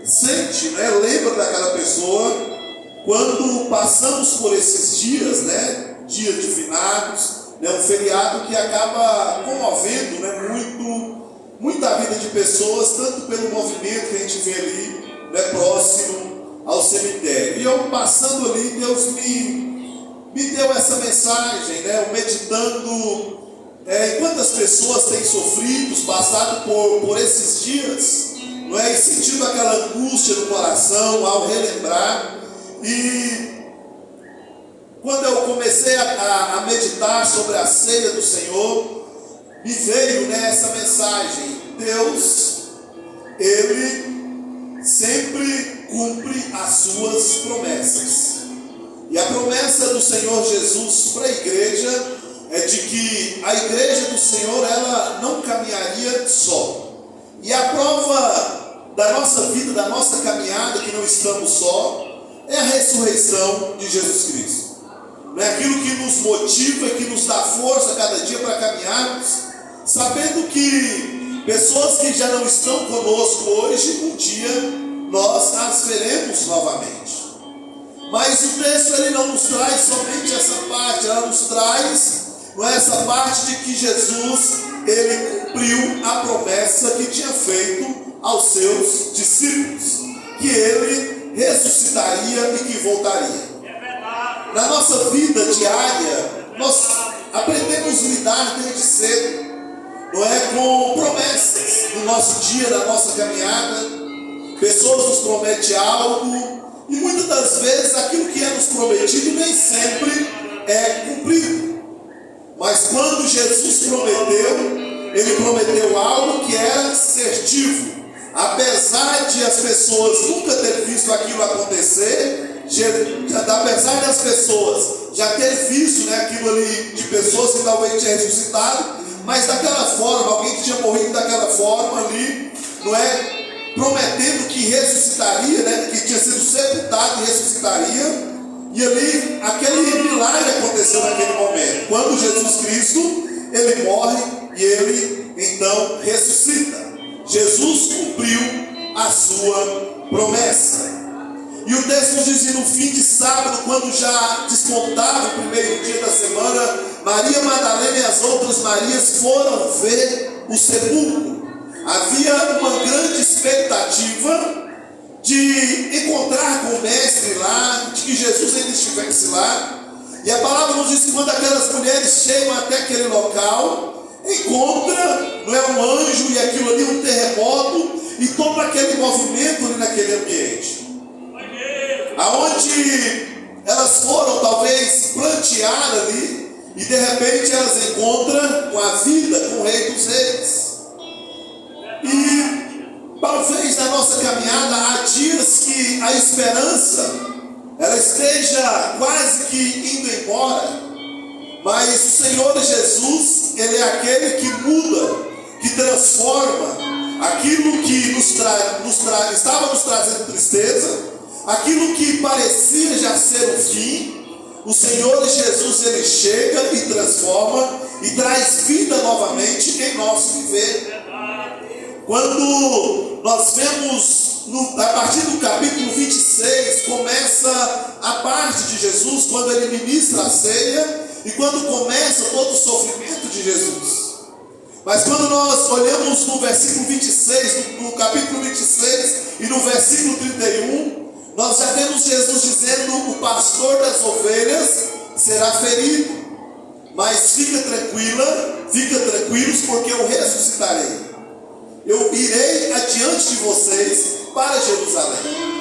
sente, né, lembra daquela pessoa quando passamos por esses dias, né, dia de finados, né, um feriado que acaba comovendo, né, muita vida de pessoas, tanto pelo movimento que a gente vê ali, né, próximo ao cemitério. E eu passando ali, Deus me deu essa mensagem, né, eu meditando quantas pessoas têm sofrido, passado por esses dias, não é? E sentindo aquela angústia no coração ao relembrar. E quando eu comecei a meditar sobre a ceia do Senhor, me veio, né, essa mensagem: Deus, Ele sempre cumpre as suas promessas. E a promessa do Senhor Jesus para a igreja é de que a igreja do Senhor, ela não caminharia só. E a prova da nossa vida, da nossa caminhada, que não estamos só, é a ressurreição de Jesus Cristo. Não é aquilo que nos motiva, que nos dá força cada dia para caminharmos, sabendo que pessoas que já não estão conosco hoje, um dia nós as veremos novamente. Mas o texto, ele não nos traz somente essa parte, ela nos traz, não é, essa parte de que Jesus, ele cumpriu a promessa que tinha feito aos seus discípulos, que ele ressuscitaria e que voltaria. Na nossa vida diária, nós aprendemos a lidar desde cedo, não é, com promessas no nosso dia, na nossa caminhada. Pessoas nos prometem algo, e muitas das vezes aquilo que é nos prometido nem sempre é cumprido. Mas quando Jesus prometeu, ele prometeu algo que era certível. Apesar de as pessoas nunca ter visto aquilo acontecer, apesar das pessoas já ter visto, né, aquilo ali de pessoas que talvez tinham ressuscitado, mas daquela forma, alguém que tinha morrido daquela forma ali, não é, prometendo que ressuscitaria, né, que tinha sido sepultado e ressuscitaria. E ali, aquele milagre aconteceu naquele momento, quando Jesus Cristo, ele morre e ele então ressuscita. Jesus cumpriu a sua promessa. E o texto nos diz: no fim de sábado, quando já descontava o primeiro dia da semana, Maria Madalena e as outras Marias foram ver o sepulcro. Havia uma grande expectativa de encontrar com o mestre lá, de que Jesus ainda estivesse lá. E a palavra nos diz que quando aquelas mulheres chegam até aquele local, encontra, não é, um anjo e aquilo ali, um terremoto, e todo aquele movimento ali naquele ambiente. Aonde elas foram talvez plantear ali, e de repente elas encontram com a vida, com o Rei dos Reis. E talvez na nossa caminhada há dias que a esperança ela esteja quase que indo embora, mas o Senhor Jesus, ele é aquele que muda, que transforma aquilo que estava nos trazendo tristeza, aquilo que parecia já ser o fim. O Senhor Jesus, ele chega e transforma e traz vida novamente em nosso viver. Quando nós vemos, a partir do capítulo 26, começa a parte de Jesus, quando ele ministra a ceia, e quando começa todo o sofrimento de Jesus. Mas quando nós olhamos no versículo 26, no capítulo 26 e no versículo 31, nós já vemos Jesus dizendo: o pastor das ovelhas será ferido, mas fica tranquilos, porque eu ressuscitarei. Eu irei adiante de vocês para Jerusalém.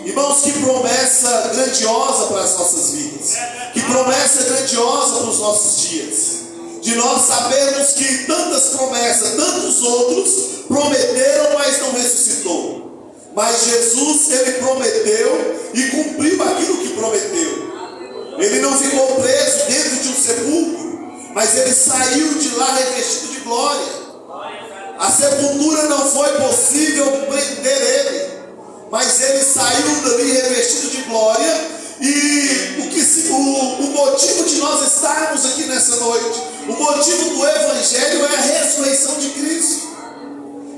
Irmãos, que promessa grandiosa para as nossas vidas. Que promessa grandiosa para os nossos dias. De nós sabermos que tantas promessas, tantos outros prometeram, mas não ressuscitou. Mas Jesus, ele prometeu e cumpriu aquilo que prometeu. Ele não ficou preso dentro de um sepulcro, mas ele saiu de lá revestido de glória. A sepultura não foi possível prender ele, mas ele saiu dali revestido de glória. E o motivo de nós estarmos aqui nessa noite, o motivo do Evangelho é a ressurreição de Cristo.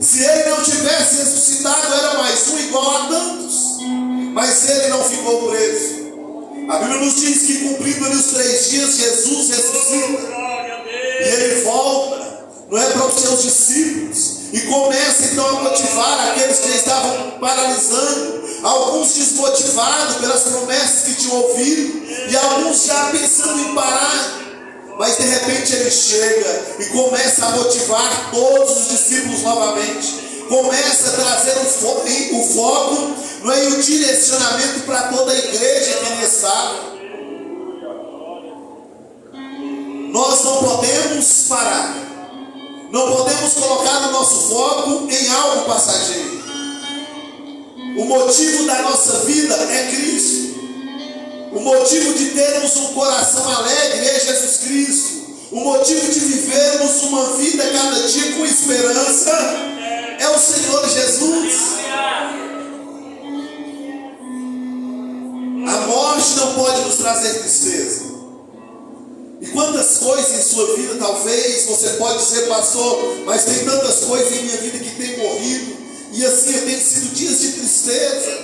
Se ele não tivesse tivesse ressuscitado, era mais um igual a tantos. Mas ele não ficou preso. A Bíblia nos diz que, cumprindo ali os 3 dias, Jesus ressuscita. E ele volta, não é, para os seus discípulos. E começa então a motivar aqueles que estavam paralisando. Alguns desmotivados pelas promessas que tinham ouvido. E alguns já pensando em parar. Mas de repente ele chega e começa a motivar todos os discípulos novamente. Começa a trazer o foco, não é, e o direcionamento para toda a igreja que ali estava. Nós não podemos parar. Não podemos colocar o nosso foco em algo passageiro. O motivo da nossa vida é Cristo. O motivo de termos um coração alegre é Jesus Cristo. O motivo de vivermos uma vida cada dia com esperança é o Senhor Jesus. A morte não pode nos trazer tristeza. E quantas coisas em sua vida, talvez você pode dizer, pastor, mas tem tantas coisas em minha vida que tem morrido, e assim tem sido dias de tristeza.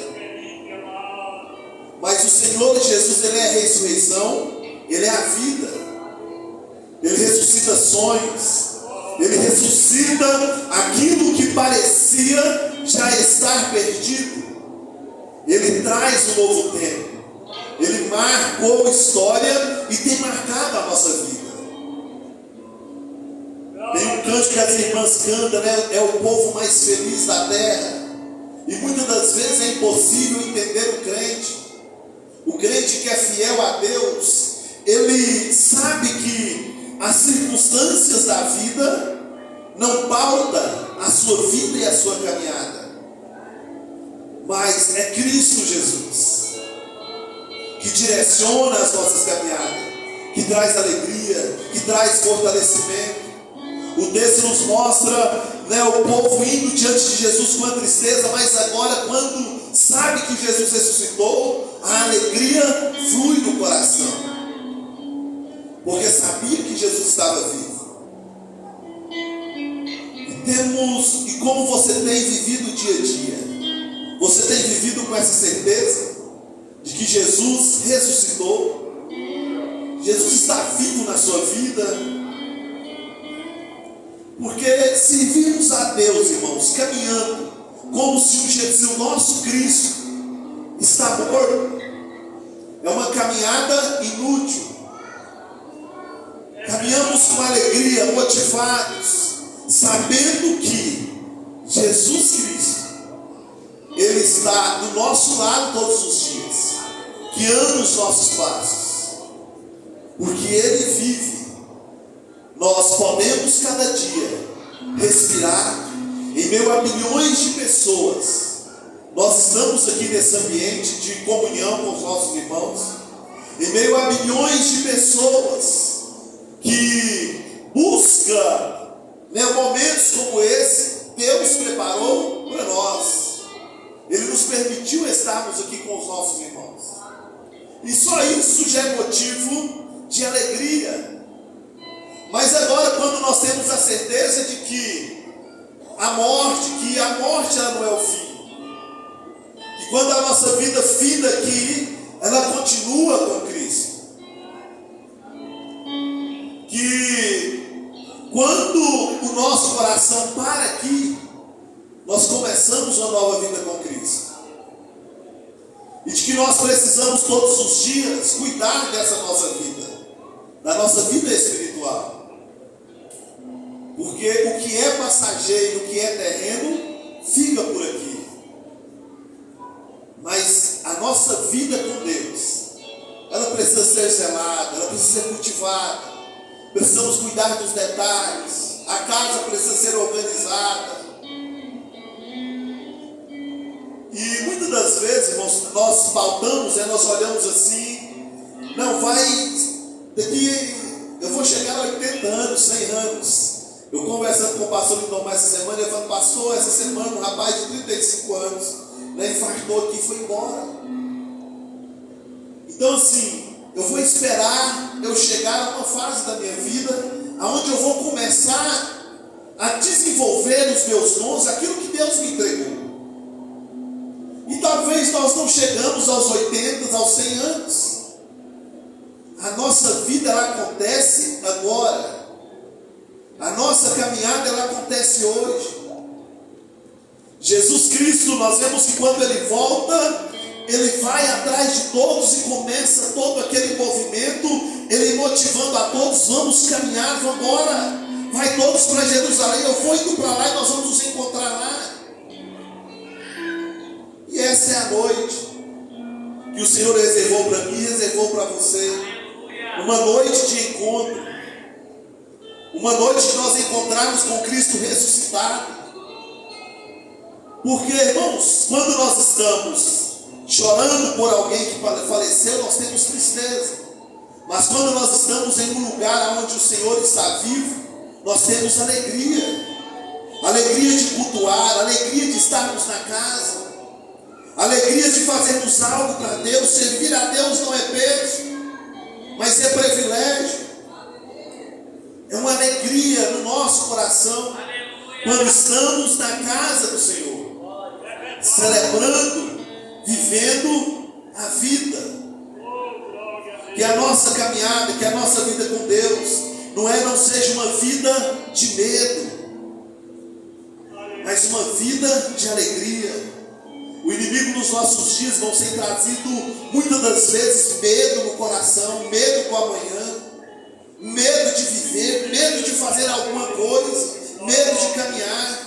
Mas o Senhor Jesus, Ele é a ressurreição, Ele é a vida. Ele ressuscita sonhos. Ele ressuscita aquilo que parecia já estar perdido. Ele traz um novo tempo. Ele marcou história e tem marcado a nossa vida. Tem um canto que as irmãs cantam, né? É o povo mais feliz da terra. E muitas das vezes é impossível entender o crente. O crente que é fiel a Deus, ele sabe que as circunstâncias da vida não pautam a sua vida e a sua caminhada. Mas é Cristo Jesus que direciona as nossas caminhadas, que traz alegria, que traz fortalecimento. O texto nos mostra, né, o povo indo diante de Jesus com a tristeza, mas agora, quando sabe que Jesus ressuscitou, a alegria flui do coração, porque sabia que Jesus estava vivo. E como você tem vivido o dia a dia? Você tem vivido com essa certeza de que Jesus ressuscitou? Jesus está vivo na sua vida? Porque servimos a Deus, irmãos, caminhando como se o nosso Cristo está morto, é uma caminhada inútil. Caminhamos com alegria, motivados, sabendo que Jesus Cristo, Ele está do nosso lado todos os dias, guiando os nossos passos, porque Ele vive. Nós podemos cada dia respirar em meio a milhões de pessoas. Nós estamos aqui nesse ambiente de comunhão com os nossos irmãos, em meio a milhões de pessoas que buscam, né, momentos como esse. Deus preparou para nós. Ele nos permitiu estarmos aqui com os nossos irmãos. E só isso já é motivo de alegria. Mas agora, quando nós temos a certeza de que a morte ela não é o fim, que quando a nossa vida finda aqui, ela continua com Cristo, que quando o nosso coração para aqui, nós começamos uma nova vida com Cristo, e de que nós precisamos todos os dias cuidar dessa nossa vida, da nossa vida espiritual. Porque o que é passageiro, o que é terreno, fica por aqui. Mas a nossa vida com Deus, ela precisa ser zelada, ela precisa ser cultivada. Precisamos cuidar dos detalhes. A casa precisa ser organizada. E muitas das vezes, irmãos, nós pautamos, nós olhamos assim, não vai, daqui eu vou chegar a 80 anos, 100 anos. Eu conversando com o pastor Lindomar essa semana, ele falou, pastor, essa semana um rapaz de 35 anos, né, infartou aqui e foi embora. Então assim, eu vou esperar eu chegar a uma fase da minha vida, onde eu vou começar a desenvolver os meus dons, aquilo que Deus me entregou. E talvez nós não chegamos aos 80, aos 100 anos. A nossa vida, ela acontece agora. A nossa caminhada, ela acontece hoje. Jesus Cristo, nós vemos que quando Ele volta, Ele vai atrás de todos e começa todo aquele movimento, Ele motivando a todos: vamos caminhar, vamos embora, vai todos para Jerusalém, eu vou indo para lá e nós vamos nos encontrar lá. E essa é a noite que o Senhor reservou para mim, reservou para você, uma noite de encontro, uma noite de nós encontrarmos com Cristo ressuscitado. Porque, irmãos, quando nós estamos chorando por alguém que faleceu, nós temos tristeza. Mas quando nós estamos em um lugar onde o Senhor está vivo, nós temos alegria. Alegria de cultuar, alegria de estarmos na casa, alegria de fazermos algo para Deus. Servir a Deus não é peso, mas é privilégio. É uma alegria no nosso coração quando estamos na casa do Senhor, celebrando, vivendo a vida. Que a nossa caminhada, que a nossa vida com Deus não seja uma vida de medo, mas uma vida de alegria. O inimigo nos nossos dias vão ser trazido muitas das vezes medo no coração, medo com o amanhã, medo de viver, medo de fazer alguma coisa, medo de caminhar.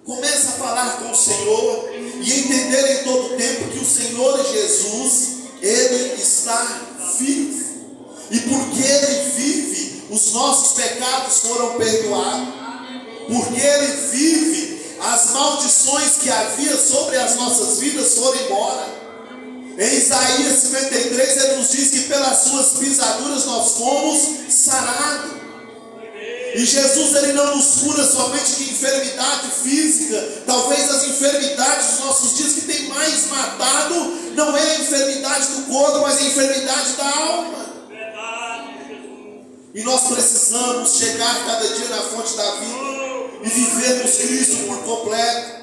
Começa a falar com o Senhor e entender em todo tempo que o Senhor Jesus, Ele está vivo. E porque Ele vive, os nossos pecados foram perdoados. Porque Ele vive, as maldições que havia sobre as nossas vidas foram embora. Em Isaías 53, Ele nos diz que pelas suas pisaduras nós fomos sarados. E Jesus, Ele não nos cura somente de enfermidade física. Talvez as enfermidades dos nossos dias que tem mais matado não é a enfermidade do corpo, mas a enfermidade da alma. E nós precisamos chegar cada dia na fonte da vida e vivermos Cristo por completo.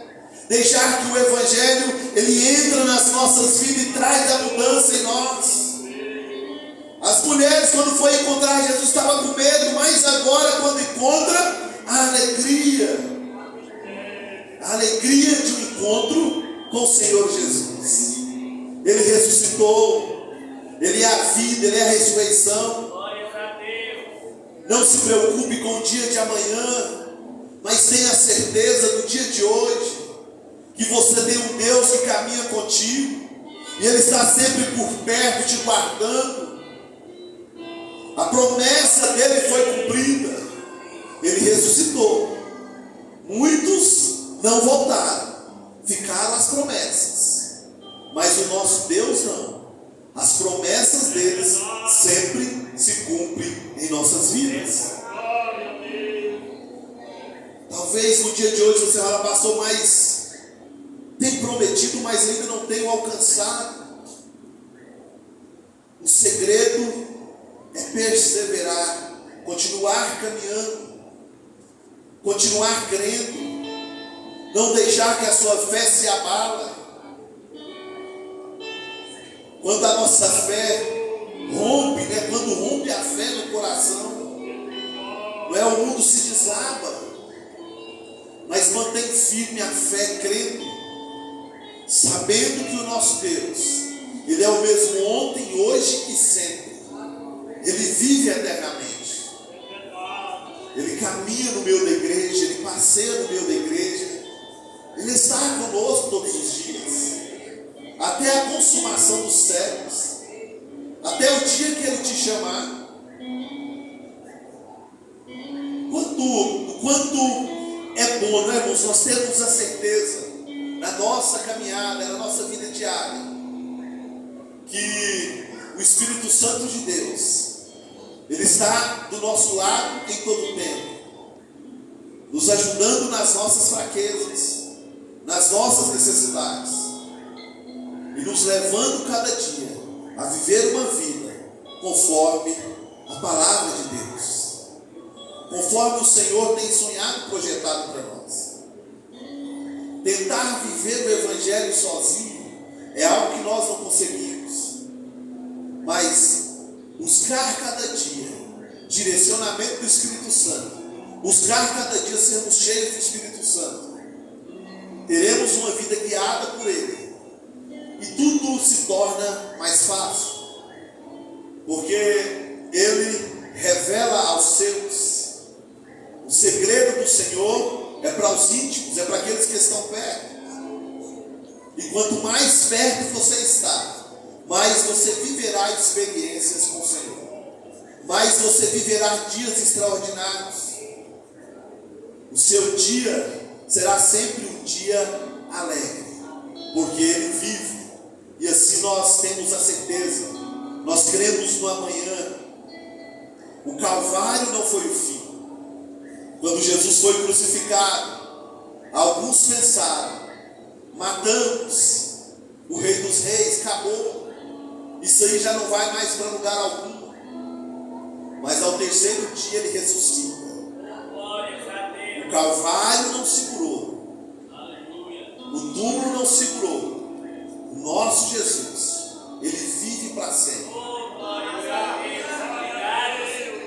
Deixar que o Evangelho, ele entra nas nossas vidas e traz a mudança em nós. As mulheres, quando foi encontrar Jesus, estavam com medo, mas agora, quando encontra, a alegria de um encontro com o Senhor Jesus. Ele ressuscitou, Ele é a vida, Ele é a ressurreição. Não se preocupe com o dia de amanhã, mas tenha certeza do dia de hoje, que você tem um Deus que caminha contigo, e Ele está sempre por perto, te guardando. A promessa dele foi cumprida. Ele ressuscitou. Muitos não voltaram, ficaram as promessas, mas o nosso Deus não. As promessas deles sempre se cumprem em nossas vidas. Talvez no dia de hoje você fala: pastor, mas tem prometido, mas ainda não tenho alcançado. O segredo é perseverar, continuar caminhando, continuar crendo, não deixar que a sua fé se abala. Quando a nossa fé rompe, quando rompe a fé no coração, o mundo se desaba, mas mantém firme a fé, crendo, sabendo que o nosso Deus, Ele é o mesmo ontem, hoje e sempre. Ele vive eternamente. Ele caminha no meio da igreja, Ele passeia no meio da igreja, Ele está conosco todos os dias, até a consumação dos séculos, até o dia que Ele te chamar. Quanto é bom, não é, irmãos, nós temos a certeza na nossa caminhada, na nossa vida diária, que o Espírito Santo de Deus, Ele está do nosso lado em todo o tempo, nos ajudando nas nossas fraquezas, nas nossas necessidades, e nos levando cada dia a viver uma vida conforme a palavra de Deus. conforme o Senhor tem sonhado e projetado para nós. Tentar viver o Evangelho sozinho é algo que nós não conseguimos, mas buscar cada dia direcionamento do Espírito Santo, buscar cada dia sermos cheios do Espírito Santo, teremos uma vida guiada por Ele, e tudo se torna mais fácil, porque Ele revela aos seus. O segredo do Senhor é para os íntimos, é para aqueles que estão perto. E quanto mais perto você está, mais você viverá experiências com o Senhor, mais você viverá dias extraordinários. O seu dia será sempre um dia alegre, porque Ele vive. E assim nós temos a certeza, nós cremos no amanhã. O Calvário não foi o fim. Quando Jesus foi crucificado, alguns pensaram: matamos o Rei dos Reis, acabou, isso aí já não vai mais para lugar algum. Mas ao terceiro dia Ele ressuscita. O Calvário não segurou, o túmulo não segurou. O nosso Jesus, Ele vive para sempre.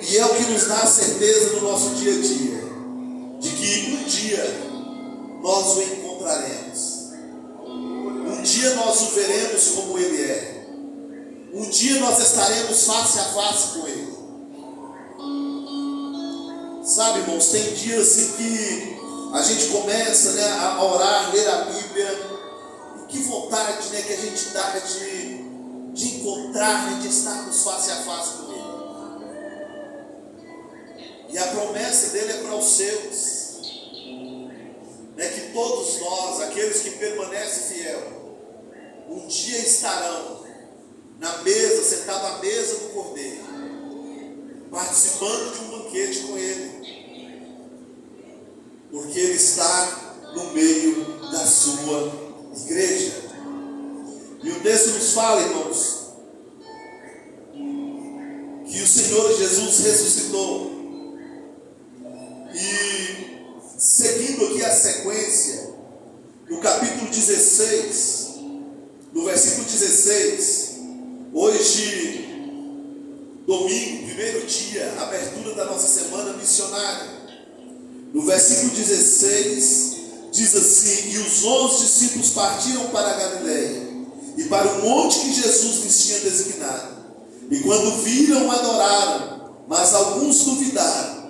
E é o que nos dá a certeza no nosso dia a dia, de que um dia nós o encontraremos, um dia nós o veremos como Ele é, um dia nós estaremos face a face com Ele. Sabe, irmãos, tem dias em que a gente começa, né, a orar, ler a Bíblia, e que vontade, né, que a gente dá de encontrar, de estarmos face a face com Ele. E a promessa dele é para os seus, né, que todos nós, aqueles que permanecem fiel, um dia estarão na mesa, sentado à mesa do Cordeiro, participando de um banquete com Ele, porque Ele está no meio da sua igreja. E o texto nos fala, irmãos, que o Senhor Jesus ressuscitou. E seguindo aqui a sequência, no capítulo 16, no versículo 16, hoje, domingo, primeiro dia, abertura da nossa semana missionária. No versículo 16, diz assim: e os 11 discípulos partiram para a Galileia, e para o monte que Jesus lhes tinha designado. E quando viram, adoraram, mas alguns duvidaram.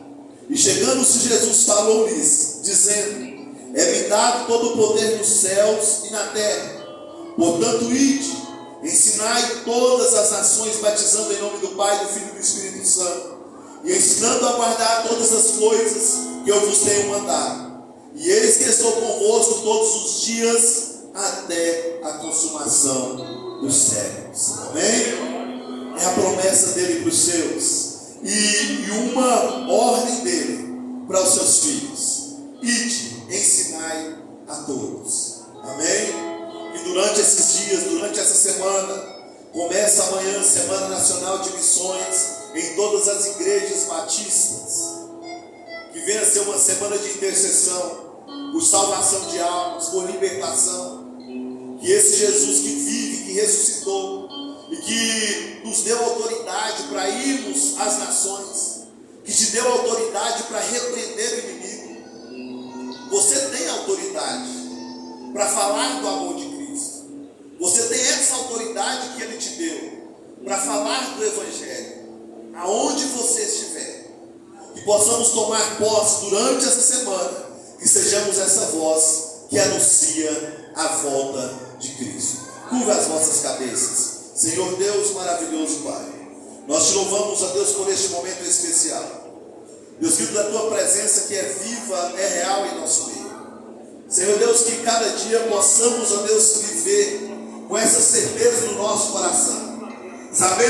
E chegando-se Jesus, falou-lhes, dizendo: é-me dado todo o poder nos céus e na terra. Portanto, ide, ensinai todas as nações, batizando em nome do Pai, do Filho e do Espírito Santo, e ensinando a guardar todas as coisas que eu vos tenho mandado. E eis que estou convosco todos os dias, até a consumação dos séculos. Amém? É a promessa dele para os seus. E uma ordem dele para os seus filhos: ide, ensinai a todos. Amém? E durante esses dias, durante essa semana, começa amanhã, Semana Nacional de Missões, em todas as igrejas batistas, que venha ser uma semana de intercessão, por salvação de almas, por libertação. Que esse Jesus que vive, que ressuscitou, e que nos deu autoridade para irmos às nações, que te deu autoridade para repreender o inimigo. Você tem autoridade para falar do amor de Cristo. Você tem essa autoridade que Ele te deu para falar do Evangelho, aonde você estiver. Que possamos tomar posse durante essa semana, que sejamos essa voz que anuncia a volta de Cristo. Curva as vossas cabeças. Senhor Deus maravilhoso, Pai, nós te louvamos, ó Deus, por este momento especial. Deus, querido, da tua presença que é viva, é real em nosso meio. Senhor Deus, que cada dia possamos, ó Deus, viver com essa certeza no nosso coração, sabendo